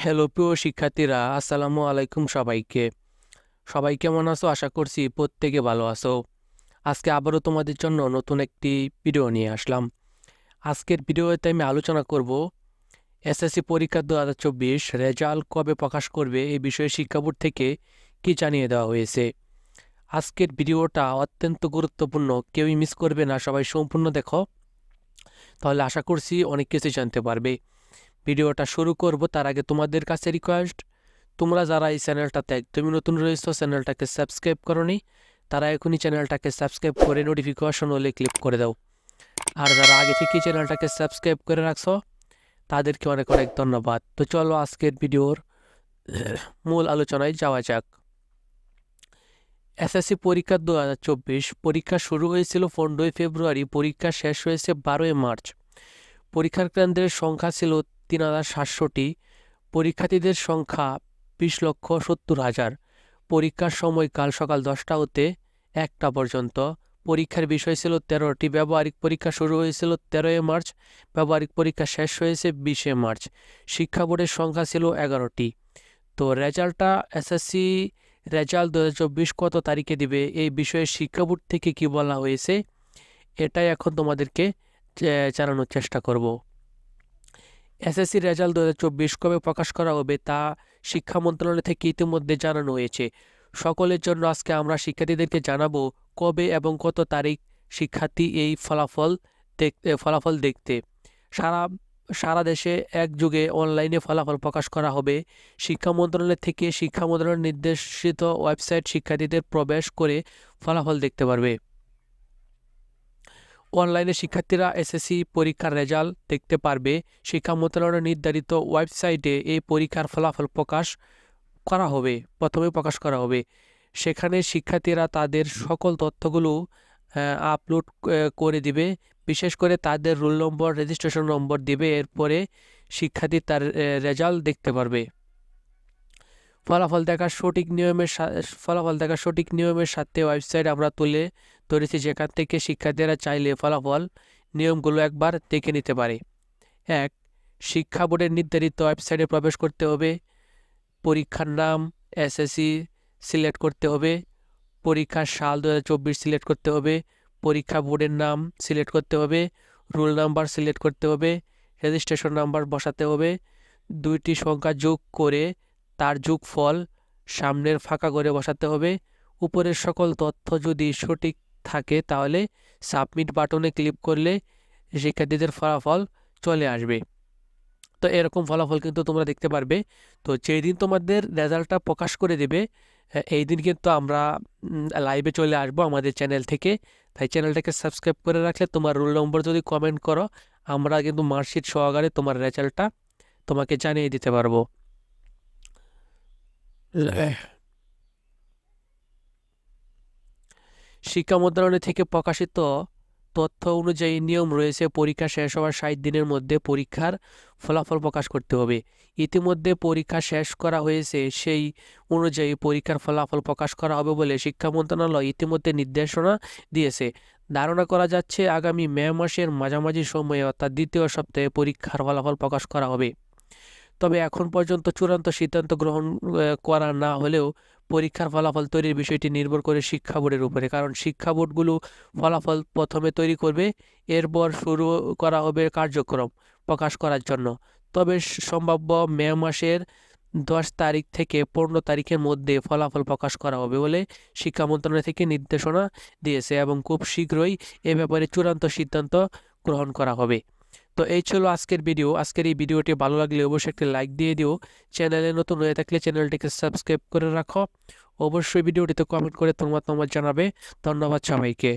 Hello প্রিয় শিক্ষার্থীরা, আসসালামু আলাইকুম সবাইকে। সবাই কেমন আছো? আশা করছি প্রত্যেকে ভালো আছো। আজকে আবারও তোমাদের জন্য নতুন একটি ভিডিও নিয়ে আসলাম। আজকের ভিডিওতে আমি আলোচনা করব এসএসসি পরীক্ষা 2024 রেজাল্ট কবে প্রকাশ করবে এই বিষয়ে শিক্ষা বোর্ড থেকে কি জানিয়ে দেওয়া হয়েছে। আজকের ভিডিওটা অত্যন্ত গুরুত্বপূর্ণ, কেউই মিস করবে না, সবাই সম্পূর্ণ দেখো, তাহলে আশা করছি অনেক কিছু জানতে পারবে। ভিডিওটা শুরু করব তার আগে তোমাদের কাছে রিকোয়েস্ট, তোমরা যারা এই চ্যানেলটাতে একদমই নতুন রয়েছো, চ্যানেলটাকে সাবস্ক্রাইব করোনি, তারা এখনই চ্যানেলটাকে সাবস্ক্রাইব করে নোটিফিকেশন হলে ক্লিক করে দাও। আর যারা আগে থেকে চ্যানেলটাকে সাবস্ক্রাইব করে রাখছো তাদেরকে অনেক অনেক ধন্যবাদ। তো চলো আজকের ভিডিওর মূল আলোচনায় যাওয়া যাক। এসএসসি পরীক্ষা 2024 পরীক্ষা শুরু হয়েছিল 15 ফেব্রুয়ারি, পরীক্ষা শেষ হয়েছে 12 মার্চ। পরীক্ষার কেন্দ্রের সংখ্যা ছিল 3700টি, পরীক্ষার্থীদের সংখ্যা 20,70,000। পরীক্ষার সময়কাল সকাল 10টা হতে 1টা পর্যন্ত। পরীক্ষার বিষয় ছিল 13টি। ব্যবহারিক পরীক্ষা শুরু হয়েছিল 13 মার্চ, ব্যবহারিক পরীক্ষা শেষ হয়েছে 20 মার্চ। শিক্ষা বোর্ডের সংখ্যা ছিল 11টি। তো রেজাল্টটা এসএসসি রেজাল্ট 2024 কত তারিখে দিবে এই বিষয়ে শিক্ষা বোর্ড থেকে কি বলা হয়েছে এটাই এখন তোমাদেরকে জানানোর চেষ্টা করব। এসএসসি রেজাল্ট 2024 কবে প্রকাশ করা হবে তা শিক্ষা মন্ত্রণালয় থেকে ইতিমধ্যে জানানো হয়েছে। সকলের জন্য আজকে আমরা শিক্ষার্থীদেরকে জানাবো কবে এবং কত তারিখ শিক্ষার্থী এই ফলাফল দেখতে। সারা দেশে একযোগে অনলাইনে ফলাফল প্রকাশ করা হবে। শিক্ষা মন্ত্রণালয় থেকে শিক্ষা মন্ত্রণালয়ের নির্দেশিত ওয়েবসাইট শিক্ষার্থীদের প্রবেশ করে ফলাফল দেখতে পারবে। অনলাইনে শিক্ষার্থীরা এসএসসি পরীক্ষার রেজাল্ট দেখতে পারবে। শিক্ষা মন্ত্রণালয়ের নির্ধারিত ওয়েবসাইটে এই পরীক্ষার ফলাফল প্রথমে প্রকাশ করা হবে। সেখানে শিক্ষার্থীরা তাদের সকল তথ্যগুলো আপলোড করে দিবে, বিশেষ করে তাদের রোল নম্বর, রেজিস্ট্রেশন নম্বর দিবে। এরপরে শিক্ষার্থী তার রেজাল্ট দেখতে পারবে। ফলাফল দেখার সঠিক নিয়মের সাথে ওয়েবসাইট আমরা তুলে ধরেছি, যেখান থেকে শিক্ষার্থীরা চাইলে ফলাফল নিয়মগুলো একবার দেখে নিতে পারে। 1. শিক্ষা বোর্ডের নির্ধারিত ওয়েবসাইটে প্রবেশ করতে হবে। পরীক্ষার নাম এসএসসি সিলেক্ট করতে হবে। পরীক্ষার সাল 2024 সিলেক্ট করতে হবে। পরীক্ষা বোর্ডের নাম সিলেক্ট করতে হবে। রোল নাম্বার সিলেক্ট করতে হবে। রেজিস্ট্রেশন নাম্বার বসাতে হবে। 2টি সংখ্যা যোগ করে তার যোগফল সামনের ফাঁকা করে বসাতে হবে। উপরের সকল তথ্য যদি সঠিক থাকে তাহলে সাবমিট বাটনে ক্লিক করলে শিক্ষার্থীদের ফলাফল চলে আসবে। তো এরকম ফলাফল কিন্তু তোমরা দেখতে পারবে। তো যেই দিন তোমাদের রেজাল্টটা প্রকাশ করে দেবে এই দিন কিন্তু আমরা লাইভে চলে আসবো আমাদের চ্যানেল থেকে। তাই চ্যানেলটাকে সাবস্ক্রাইব করে রাখলে তোমার রোল নম্বর যদি কমেন্ট করো, আমরা কিন্তু মার্কশিট সহকারে তোমার রেজাল্টটা তোমাকে জানিয়ে দিতে পারবো। শিক্ষা মন্ত্রণালয় থেকে প্রকাশিত তথ্য অনুযায়ী নিয়ম রয়েছে, পরীক্ষা শেষ হওয়ার 60 দিনের মধ্যে পরীক্ষার ফলাফল প্রকাশ করতে হবে। ইতিমধ্যে পরীক্ষা শেষ করা হয়েছে, সেই অনুযায়ী পরীক্ষার ফলাফল প্রকাশ করা হবে বলে শিক্ষা মন্ত্রণালয় ইতিমধ্যে নির্দেশনা দিয়েছে। ধারণা করা যাচ্ছে আগামী মে মাসের মাঝামাঝি সময়ে অর্থাৎ দ্বিতীয় সপ্তাহে পরীক্ষার ফলাফল প্রকাশ করা হবে। তবে এখন পর্যন্ত চূড়ান্ত সিদ্ধান্ত গ্রহণ করা না হলেও পরীক্ষার ফলাফল তৈরির বিষয়টি নির্ভর করে শিক্ষা বোর্ডের উপরে, কারণ শিক্ষা বোর্ডগুলো ফলাফল প্রথমে তৈরি করবে, এরপর শুরু করা হবে কার্যক্রম প্রকাশ করার জন্য। তবে সম্ভাব্য মে মাসের 10 তারিখ থেকে 15 তারিখের মধ্যে ফলাফল প্রকাশ করা হবে বলে শিক্ষা মন্ত্রণালয় থেকে নির্দেশনা দিয়েছে এবং খুব শীঘ্রই এ ব্যাপারে চূড়ান্ত সিদ্ধান্ত গ্রহণ করা হবে। তো এই ছিল আজকের ভিডিও। আজকের এই ভিডিওটি ভালো লাগলে অবশ্যই একটি লাইক দিয়ে দিও। চ্যানেলে নতুন হয়ে থাকলে চ্যানেলটিকে সাবস্ক্রাইব করে রাখো। অবশ্যই ভিডিওটিতে কমেন্ট করে তোমার জানাবে। ধন্যবাদ সবাইকে।